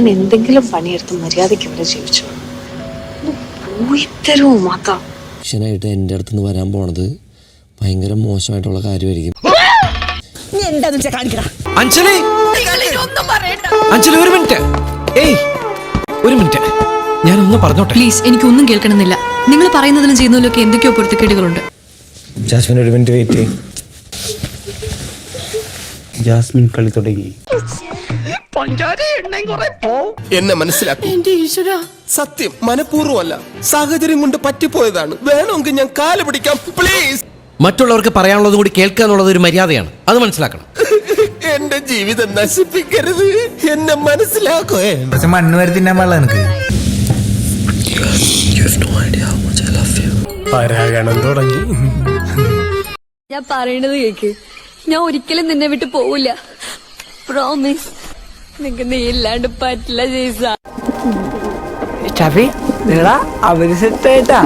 ഞാൻ എന്തെങ്കിലും പണിയെടുത്ത് മര്യാദയ്ക്ക് ഇവിടെ ജീവിച്ചു പോയി തരുമോ മാത്രം. ായിട്ട് എൻ്റെ അടുത്തുനിന്ന് വരാൻ പോണത് ഭയങ്കര മോശമായിട്ടുള്ള കാര്യമായിരിക്കും. അഞ്ജലി ഒരു മിനിറ്റ്, ഒരു മിനിറ്റ്, ഞാനൊന്ന് പറഞ്ഞോട്ടെ പ്ലീസ്. എനിക്കൊന്നും കേൾക്കണമെന്നില്ല. നിങ്ങൾ പറയുന്നതിലും ചെയ്യുന്നതിലൊക്കെ എന്തൊക്കെയോ പൊരുത്തക്കേടുകളുണ്ട്. ജാസ്മിൻ ഒരു മിനിറ്റ് വെയിറ്റ് ചെയ്യും. ജാസ്മിൻ കളി തുടങ്ങി. എന്നെ മനസ്സിലാക്കി. സത്യം മനഃപൂർവ്വമല്ല, സാഹചര്യം കൊണ്ട് പറ്റിപ്പോയതാണ്. വേണമെങ്കിൽ ഞാൻ കാല് പിടിക്കാം പ്ലീസ്. മറ്റുള്ളവർക്ക് പറയാനുള്ളത് കൂടി കേൾക്കുക എന്നുള്ളത് ഒരു മര്യാദയാണ്, അത് മനസ്സിലാക്കണം. എന്റെ ജീവിതം നശിപ്പിക്കരുത്, എന്നെ മനസ്സിലാക്കോ. മണ്ണ് വരെ തിന്നാൻ പാടില്ല എനിക്ക്. പരാഗണം തുടങ്ങി. ഞാൻ പറയണത് കേക്ക്. ഞാൻ ഒരിക്കലും നിന്നെ വിട്ട് പോവില്ല. പ്രോമിസ്. നിനക്ക് നീ ഇല്ലാണ്ട് പറ്റില്ല ജയ്സ. അവര് സെറ്റായിട്ടാ.